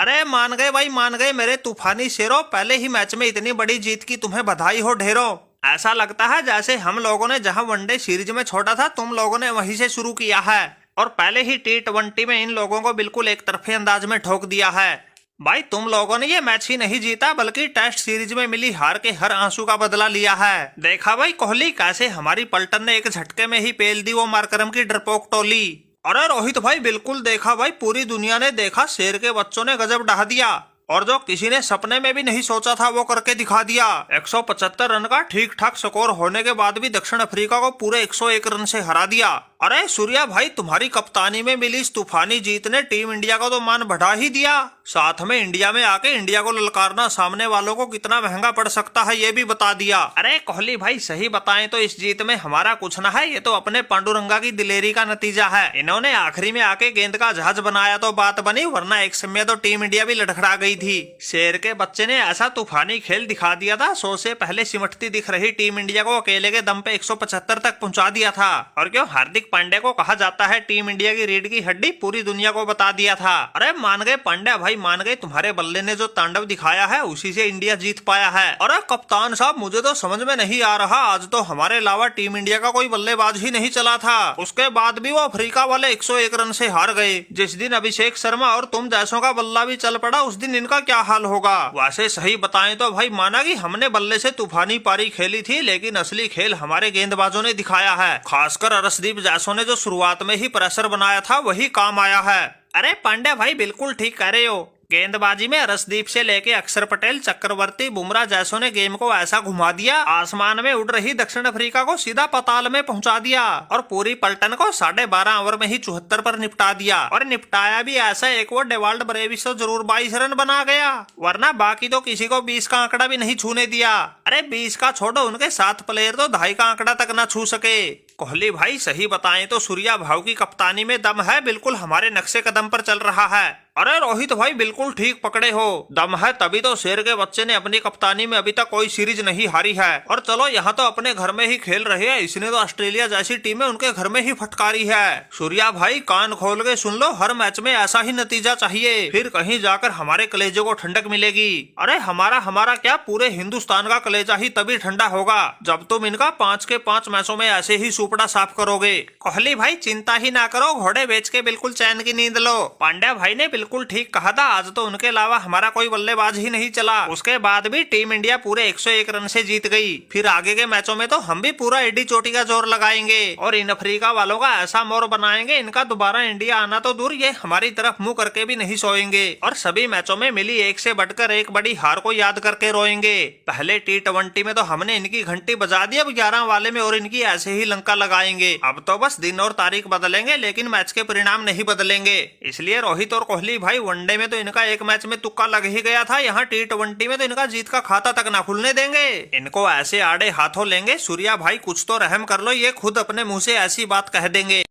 अरे मान गए भाई, मान गए मेरे तूफानी शेरों। पहले ही मैच में इतनी बड़ी जीत की तुम्हें बधाई हो ढेरों। ऐसा लगता है जैसे हम लोगों ने जहां वनडे सीरीज में छोड़ा था तुम लोगों ने वहीं से शुरू किया है और पहले ही T20 में इन लोगों को बिल्कुल एक तरफे अंदाज में ठोक दिया है। भाई तुम लोगों ने ये मैच ही नहीं जीता बल्कि टेस्ट सीरीज में मिली हार के हर आंसू का बदला लिया है। देखा भाई कोहली कैसे हमारी पलटन ने एक झटके में ही पेल दी वो मारकरम की डरपोक टोली। अरे रोहित भाई बिल्कुल देखा भाई, पूरी दुनिया ने देखा, शेर के बच्चों ने गजब ढहा दिया और जो किसी ने सपने में भी नहीं सोचा था वो करके दिखा दिया। 175 रन का ठीक ठाक स्कोर होने के बाद भी दक्षिण अफ्रीका को पूरे 101 रन से हरा दिया। अरे सूर्या भाई तुम्हारी कप्तानी में मिली इस तूफानी जीत ने टीम इंडिया का तो मान बढ़ा ही दिया। साथ में इंडिया में आके इंडिया को ललकारना सामने वालों को कितना महंगा पड़ सकता है ये भी बता दिया। अरे कोहली भाई सही बताएं तो इस जीत में हमारा कुछ न है, ये तो अपने पांडुरंगा की दिलेरी का नतीजा है। इन्होंने आखिरी में आके गेंद का जहाज बनाया तो बात बनी, वरना एक समय तो टीम इंडिया भी लड़खड़ा गई थी। शेर के बच्चे ने ऐसा तूफानी खेल दिखा दिया था, 100 से पहले सिमटती दिख रही टीम इंडिया को अकेले के दम पे 175 तक पहुंचा दिया था। और क्यों हार्दिक पांड्या को कहा जाता है टीम इंडिया की रीढ़ की हड्डी, पूरी दुनिया को बता दिया था। अरे मान गए पांड्या भाई मान गए, तुम्हारे बल्ले ने जो तांडव दिखाया है उसी से इंडिया जीत पाया है। अरे कप्तान साहब मुझे तो समझ में नहीं आ रहा, आज तो हमारे अलावा टीम इंडिया का कोई बल्लेबाज ही नहीं चला था, उसके बाद भी वो अफ्रीका वाले 101 रन से हार गए। जिस दिन अभिषेक शर्मा और तुम जैसों का बल्ला भी चल पड़ा उस दिन इनका क्या हाल होगा। वैसे सही बताएं तो भाई माना कि हमने बल्ले से तूफानी पारी खेली थी, लेकिन असली खेल हमारे गेंदबाजों ने दिखाया है। खासकर अर्शदीप जैसों ने जो शुरुआत में ही प्रेशर बनाया था वही काम आया है। अरे पांड्या भाई बिल्कुल ठीक कह रहे हो, गेंदबाजी में अर्शदीप से लेके अक्षर पटेल, चक्रवर्ती, बुमराह जैसों ने गेम को ऐसा घुमा दिया, आसमान में उड़ रही दक्षिण अफ्रीका को सीधा पाताल में पहुंचा दिया और पूरी पलटन को 12.5 ओवर में ही 74 पर निपटा दिया। और निपटाया भी ऐसा, एक वो डेवाल्ड ब्रेविस तो जरूर 22 रन बना गया, वरना बाकी तो किसी को 20 का आंकड़ा भी नहीं छूने दिया। अरे 20 का छोड़ो, उनके 7 प्लेयर तो 2.5 का आंकड़ा तक न छू सके। कोहली भाई सही बताएं तो सूर्या भाव की कप्तानी में दम है, बिल्कुल हमारे नक्शे कदम पर चल रहा है। अरे रोहित भाई बिल्कुल ठीक पकड़े हो, दम है तभी तो शेर के बच्चे ने अपनी कप्तानी में अभी तक कोई सीरीज नहीं हारी है। और चलो यहाँ तो अपने घर में ही खेल रहे हैं, इसने तो ऑस्ट्रेलिया जैसी टीमें उनके घर में ही फटकारी है। सूर्या भाई कान खोल के सुन लो, हर मैच में ऐसा ही नतीजा चाहिए, फिर कहीं जाकर हमारे कलेजे को ठंडक मिलेगी। अरे हमारा क्या, पूरे हिंदुस्तान का कलेजा ही तभी ठंडा होगा जब तुम इनका 5 के 5 मैचों में ऐसे ही सुपड़ा साफ करोगे। कोहली भाई चिंता ही ना करो, घोड़े बेच के बिल्कुल चैन की नींद लो। पांड्या भाई ने बिल्कुल ठीक कहा था, आज तो उनके अलावा हमारा कोई बल्लेबाज ही नहीं चला, उसके बाद भी टीम इंडिया पूरे 101 रन से जीत गई। फिर आगे के मैचों में तो हम भी पूरा एडी चोटी का जोर लगाएंगे और इन अफ्रीका वालों का ऐसा मोर बनाएंगे, इनका दोबारा इंडिया आना तो दूर, ये हमारी तरफ मुंह करके भी नहीं सोएंगे और सभी मैचों में मिली एक से बढ़कर एक बड़ी हार को याद करके रोएंगे। पहले T20 में तो हमने इनकी घंटी बजा दी, अब 11 वाले में और इनकी ऐसे ही लंका लगाएंगे। अब तो बस दिन और तारीख बदलेंगे लेकिन मैच के परिणाम नहीं बदलेंगे। इसलिए रोहित और कोहली भाई वनडे में तो इनका एक मैच में तुक्का लग ही गया था, यहाँ T20 में तो इनका जीत का खाता तक ना खुलने देंगे, इनको ऐसे आड़े हाथों लेंगे। सूर्या भाई कुछ तो रहम कर लो, ये खुद अपने मुंह से ऐसी बात कह देंगे।